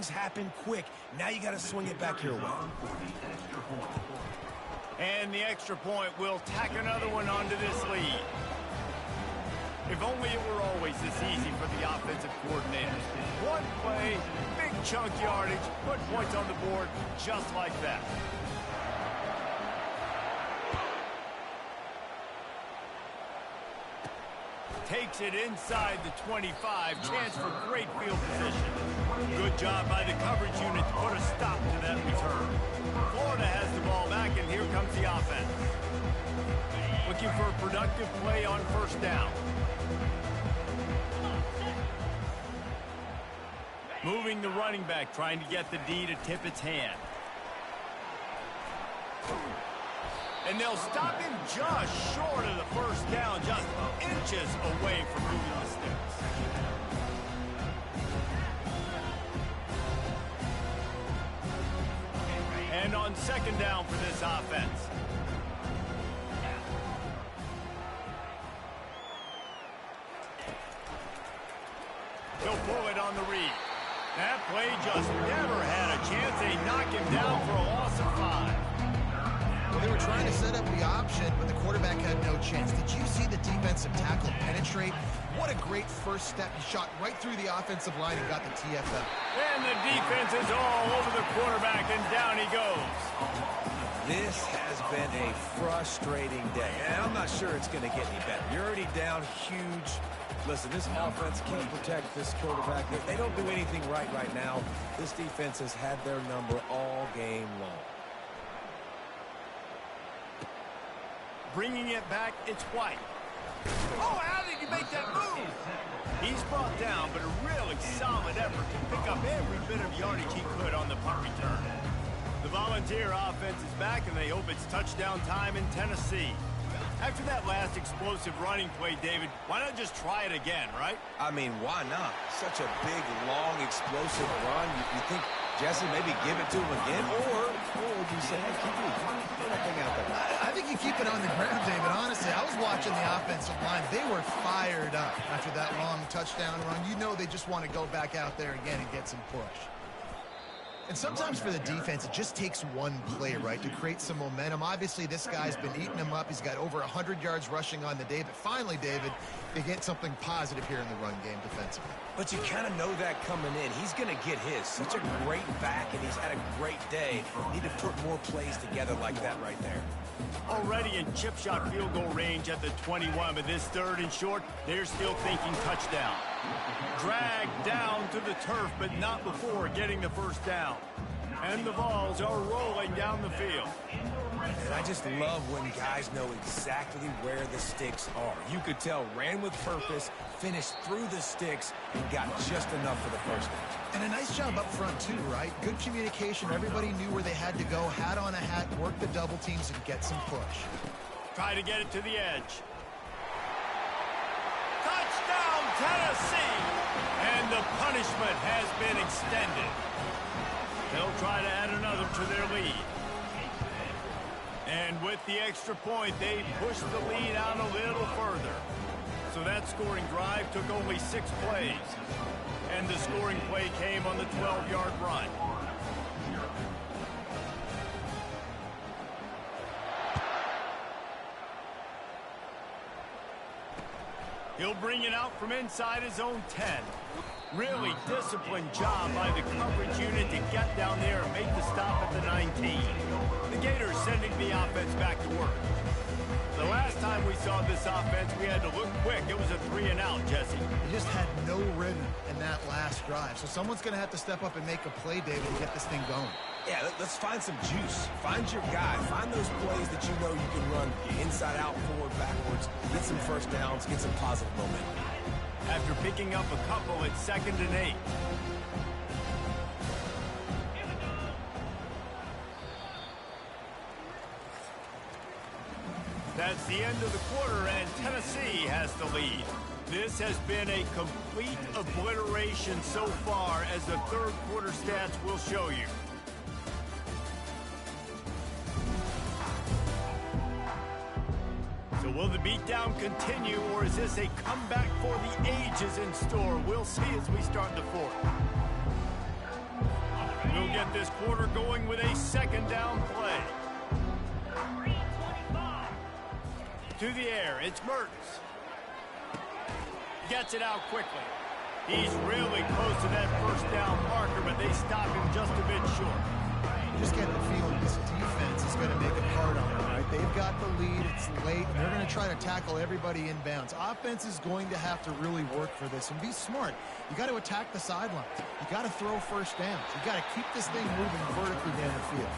things happen quick. Now you got to swing it back your way. And the extra point will tack another one onto this lead. If only it were always this easy for the offensive coordinators. One play, big chunk yardage, put points on the board just like that. Takes it inside the 25. Chance for great field position. Good job by the coverage unit to put a stop to that return. Florida has the ball back, and here comes the offense. Looking for a productive play on first down. Moving the running back, trying to get the D to tip its hand. And they'll stop him just short of the first down, just inches away from moving the sticks. And on second down for this offense. He'll pull it on the read. That play just never had a chance. They knock him down for a loss of 5. Well, they were trying to set up the option, but the quarterback had no chance. Did you see the defensive tackle penetrate? What a great first step. He shot right through the offensive line and got the TFL. And the defense is all over the quarterback, and down he goes. This has been a frustrating day, and I'm not sure it's going to get any better. You're already down huge. Listen, this offense can't protect this quarterback. If they don't do anything right now, this defense has had their number all game long. Bringing it back, it's White. Oh, how did he make that move? He's brought down, but a really solid effort to pick up every bit of yardage he could on the punt return. The Volunteer offense is back, and they hope it's touchdown time in Tennessee. After that last explosive running play, David, why not just try it again, right? I mean, why not? Such a big, long, explosive run. You think, Jesse, maybe give it to him again? Or would you say, hey, keep that thing out there? I think you keep it on the ground, David. Honestly, I was watching the offensive line. They were fired up after that long touchdown run. You know they just want to go back out there again and get some push. And sometimes for the defense, it just takes one play, right, to create some momentum. Obviously, this guy's been eating him up. He's got over 100 yards rushing on the day. But finally, David, they get something positive here in the run game defensively. But you kind of know that coming in. He's going to get his. Such a great back, and he's had a great day. Need to put more plays together like that right there. Already in chip shot field goal range at the 21, but this third and short, they're still thinking touchdown. Dragged down to the turf, but not before getting the first down. And the balls are rolling down the field. And I just love when guys know exactly where the sticks are. You could tell ran with purpose, finished through the sticks, and got just enough for the first down. And a nice job up front, too, right? Good communication. Everybody knew where they had to go. Hat on a hat, work the double teams, and get some push. Try to get it to the edge. Touchdown, Tennessee! And the punishment has been extended. They'll try to add another to their lead. And with the extra point, they pushed the lead out a little further. So that scoring drive took only 6 plays. And the scoring play came on the 12-yard run. He'll bring it out from inside his own 10. Really disciplined job by the coverage unit to get down there and make the stop at the 19. The Gators sending the offense back to work. The last time we saw this offense, we had to look quick. It was a 3-and-out, Jesse. They just had no rhythm in that last drive. So someone's going to have to step up and make a play, David, and get this thing going. Yeah, let's find some juice. Find your guy. Find those plays that you know you can run inside out, forward, backwards. Get some first downs. Get some positive momentum. After picking up a couple, it's 2nd and 8. That's the end of the quarter, and Tennessee has the lead. This has been a complete obliteration so far, as the third quarter stats will show you. So will the beatdown continue, or is this a comeback for the ages in store? We'll see as we start the fourth. They'll get this quarter going with a second down play. To the air, it's Mertens. Gets it out quickly. He's really close to that first down marker, but they stop him just a bit short. Just get the feeling this defense is going to make it hard on them, right? They've got the lead. It's late, and they're going to try to tackle everybody inbounds. Offense is going to have to really work for this and be smart. You got to attack the sidelines. You got to throw first downs. You got to keep this thing moving vertically down the field.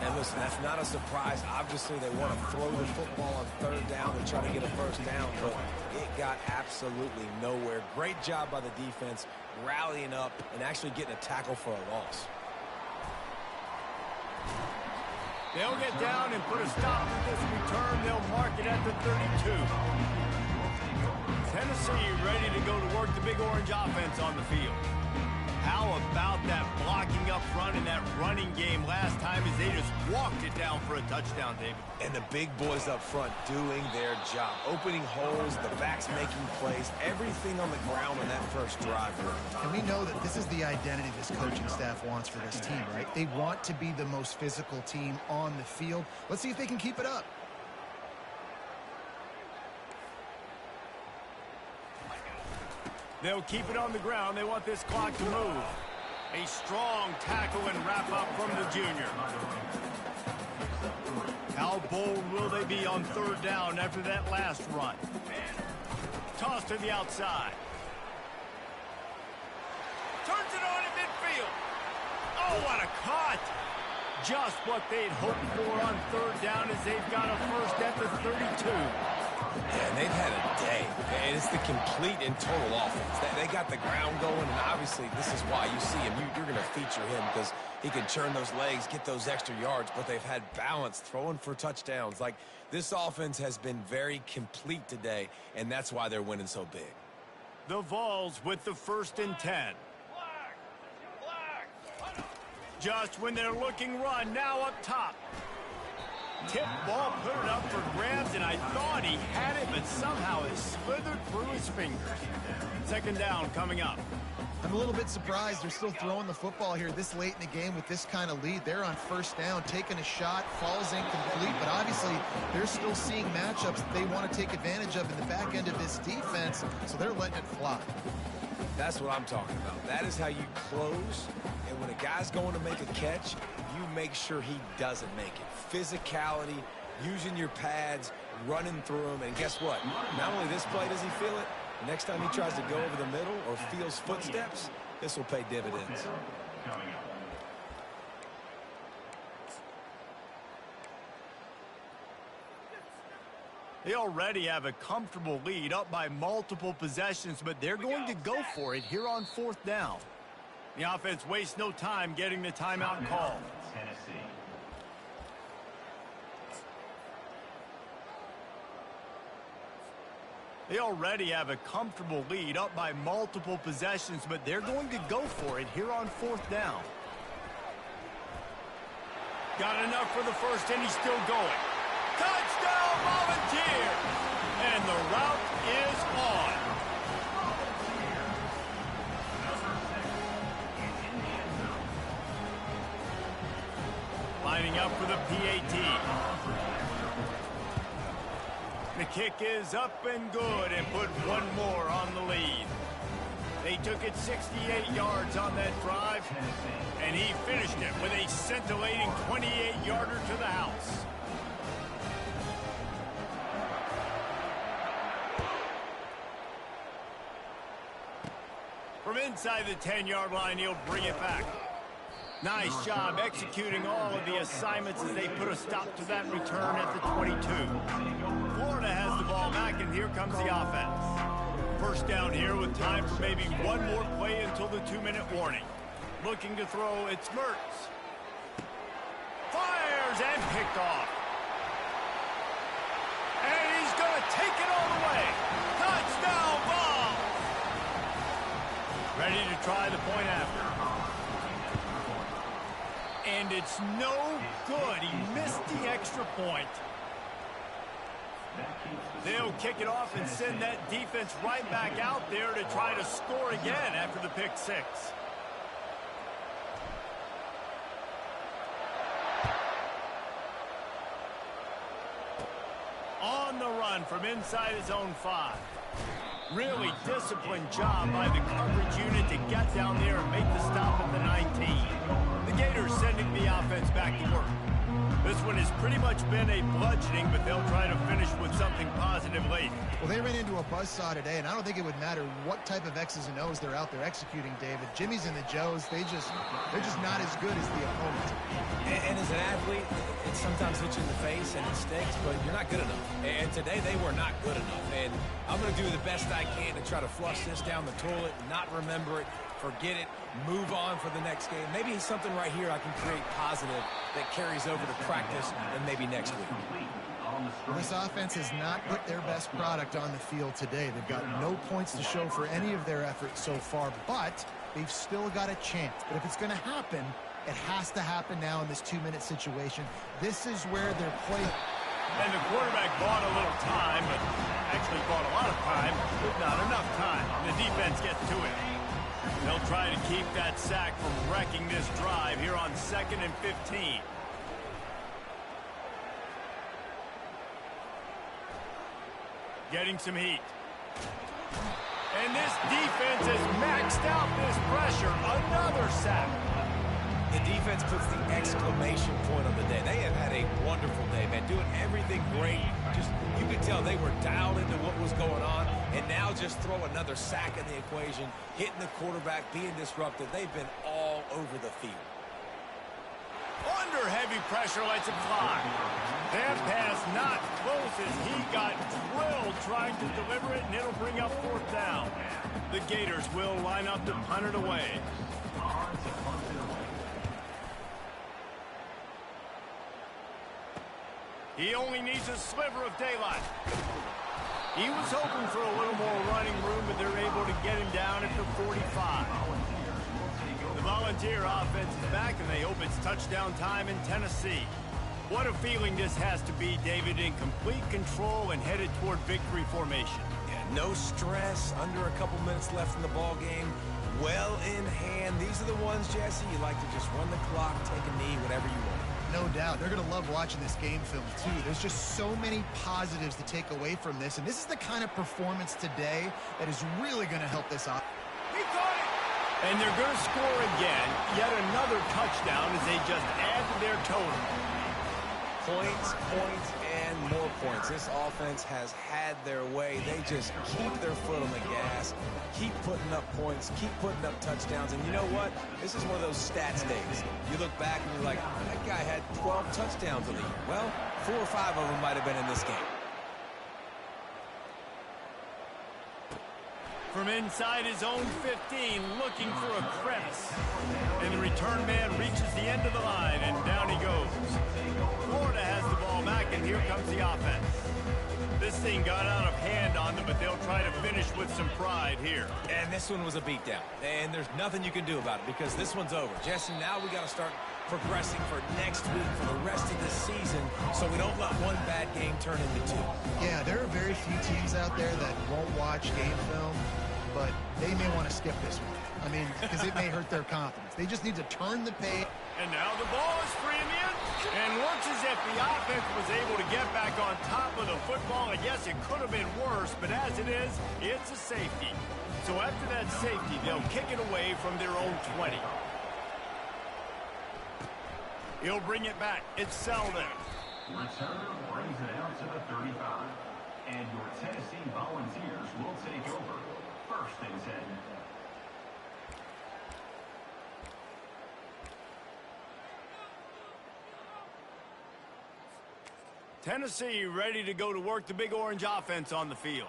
And listen, that's not a surprise. Obviously, they want to throw the football on third down and try to get a first down, but it got absolutely nowhere. Great job by the defense rallying up and actually getting a tackle for a loss. They'll get down and put a stop to this return. They'll mark it at the 32. Tennessee ready to go to work the Big Orange offense on the field. How about that blocking up front in that running game last time as they just walked it down for a touchdown, David? And the big boys up front doing their job. Opening holes, the backs making plays, everything on the ground on that first drive. And we know that this is the identity this coaching staff wants for this team, right? They want to be the most physical team on the field. Let's see if they can keep it up. They'll keep it on the ground. They want this clock to move. A strong tackle and wrap up from the junior. How bold will they be on third down after that last run? Toss to the outside. Turns it on in midfield. Oh, what a cut. Just what they'd hoped for on third down as they've got a first at the 32. Yeah, and they've had a day. And it's the complete and total offense. They got the ground going, and obviously this is why you see him. You're going to feature him because he can churn those legs, get those extra yards, but they've had balance throwing for touchdowns. Like, this offense has been very complete today, and that's why they're winning so big. The Vols with the 1st and 10. Just when they're looking run, now up top. Tip ball, put it up for grabs, and I thought he had it, but somehow it slithered through his fingers. Second down coming up. I'm a little bit surprised they're still throwing the football here this late in the game with this kind of lead. They're on first down, taking a shot, falls incomplete, but obviously they're still seeing matchups that they want to take advantage of in the back end of this defense, so they're letting it fly. That's what I'm talking about. That is how you close, and when a guy's going to make a catch, you make sure he doesn't make it. Physicality, using your pads, running through them, and guess what? Not only this play does he feel it, the next time he tries to go over the middle or feels footsteps, this will pay dividends. They already have a comfortable lead up by multiple possessions, but they're going to go for it here on 4th down. The offense wastes no time getting the timeout call. They already have a comfortable lead up by multiple possessions, but they're going to go for it here on 4th down. Got enough for the first, and he's still going. Touchdown, Volunteer! And the route is on. Lining up for the PAT. The kick is up and good and put one more on the lead. They took it 68 yards on that drive, and he finished it with a scintillating 28-yarder to the house. From inside the 10-yard line, he'll bring it back. Nice job executing all of the assignments as they put a stop to that return at the 22. Florida has the ball back, and here comes the offense. First down here with time for maybe one more play until the 2-minute warning. Looking to throw, it's Mertens. Fires and picked off. And he's going to take it all the way. Touchdown ball. Ready to try the point after. And it's no good. He missed the extra point. They'll kick it off and send that defense right back out there to try to score again after the pick six. run from inside his own 5. Really disciplined job by the coverage unit to get down there and make the stop at the 19. The Gators sending the offense back to work. This one has pretty much been a bludgeoning, but they'll try to finish with something positive late. Well, they ran into a buzzsaw today, and I don't think it would matter what type of X's and O's they're out there executing, David. Jimmy's and the Joes, they're just not as good as the opponent. And as an athlete, it sometimes hits you in the face and it stinks, but you're not good enough. And today they were not good enough. And I'm going to do the best I can to try to flush this down the toilet, not remember it, forget it, move on for the next game. Maybe something right here I can create positive that carries over to practice and maybe next week. Well, this offense has not put their best product on the field today. They've got no points to show for any of their efforts so far, but they've still got a chance. But if it's going to happen, it has to happen now in this 2-minute situation. This is where they're playing. And the quarterback bought a little time, but actually bought a lot of time, but not enough time. And the defense gets to it. They'll try to keep that sack from wrecking this drive here on 2nd and 15. Getting some heat. And this defense has maxed out this pressure. Another sack. The defense puts the exclamation point on the day. They have had a wonderful day, man, doing everything great. Just, you could tell they were dialed into what was going on, and now just throw another sack in the equation, hitting the quarterback, being disruptive. They've been all over the field. Under heavy pressure, lets it fly. That pass not close as he got drilled trying to deliver it, and it'll bring up 4th down. The Gators will line up to punt it away. He only needs a sliver of daylight. He was hoping for a little more running room, but they're able to get him down at the 45. The Volunteer offense is back, and they hope it's touchdown time in Tennessee. What a feeling this has to be, David, in complete control and headed toward victory formation. Yeah, no stress, under a couple minutes left in the ball game, well in hand. These are the ones, Jesse, you like to just run the clock, take a knee, whatever you want. No doubt. They're going to love watching this game film, too. There's just so many positives to take away from this, and this is the kind of performance today that is really going to help this off. He got it! And they're going to score again. Yet another touchdown as they just add to their total. Points, points, and more points. This offense has had their way. They just keep their foot on the gas, keep putting up points, keep putting up touchdowns. And you know what? This is one of those stats days. You look back and you're like, that guy had 12 touchdowns in the year. Well, 4 or 5 of them might have been in this game. From inside his own 15, looking for a crevice. And the return man reaches the end of the line, and down he goes. Florida has the ball back, and here comes the offense. This thing got out of hand on them, but they'll try to finish with some pride here. And this one was a beatdown. And there's nothing you can do about it because this one's over. Jesse, now we got to start progressing for next week, for the rest of this season, so we don't let one bad game turn into 2. Yeah, there are very few teams out there that won't watch game film, but they may want to skip this one. I mean, because it may hurt their confidence. They just need to turn the page. And now the ball is free in the end. And looks as if the offense was able to get back on top of the football. And yes, it could have been worse, but as it is, it's a safety. So after that safety, they'll kick it away from their own 20. He'll bring it back. It's Selden. Returner brings it out to the 35. And your Tennessee Volunteers will take over. 1st and 10. Tennessee ready to go to work the Big Orange offense on the field.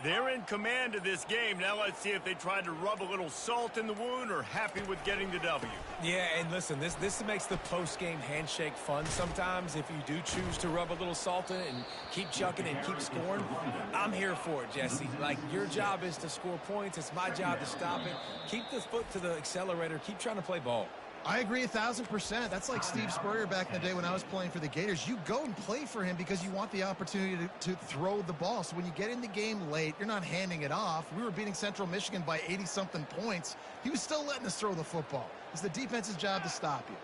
They're in command of this game. Now let's see if they try to rub a little salt in the wound or happy with getting the W. Yeah, and listen, this makes the post-game handshake fun sometimes. If you do choose to rub a little salt in it and keep chucking and keep scoring, I'm here for it, Jesse. Like, your job is to score points. It's my job to stop it. Keep the foot to the accelerator. Keep trying to play ball. I agree 1,000%. That's like Steve Spurrier back in the day when I was playing for the Gators. You go and play for him because you want the opportunity to throw the ball. So when you get in the game late, you're not handing it off. We were beating Central Michigan by 80-something points. He was still letting us throw the football. It's the defense's job to stop you.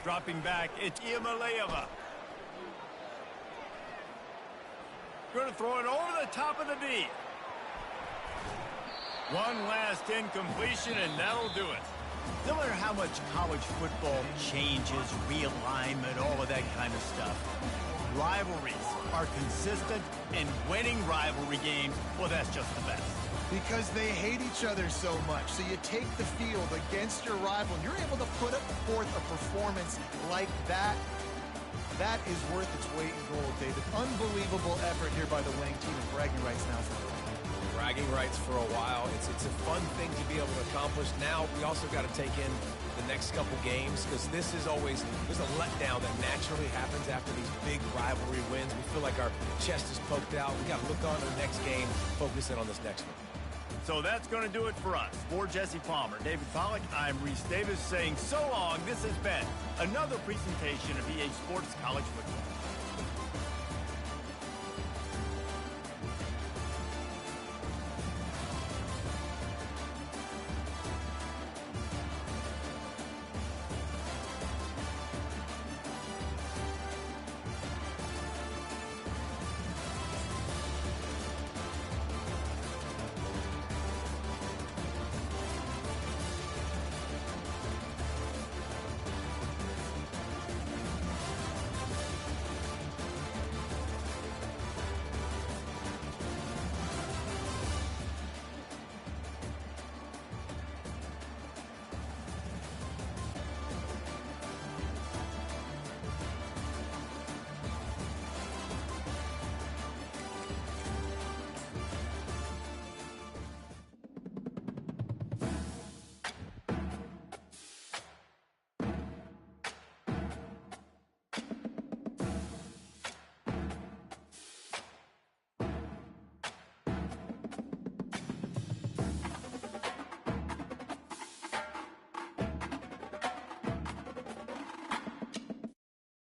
Dropping back, it's Iamaleava. Going to throw it over the top of the D. One last incompletion, and that'll do it. No matter how much college football changes, realignment, all of that kind of stuff, rivalries are consistent, and winning rivalry games, well, that's just the best. Because they hate each other so much. So you take the field against your rival, and you're able to put forth a performance like that. That is worth its weight in gold, David. Unbelievable effort here by the winning team, and bragging rights now for them. Bragging rights for a while. It's a fun thing to be able to accomplish. Now we also got to take in the next couple games, because this is always, there's a letdown that naturally happens after these big rivalry wins. We feel like our chest is poked out. We got to look on to the next game, focus in on this next one. So that's going to do it for us. For Jesse Palmer, David Pollack, I'm Reese Davis saying so long. This has been another presentation of EA Sports College Football.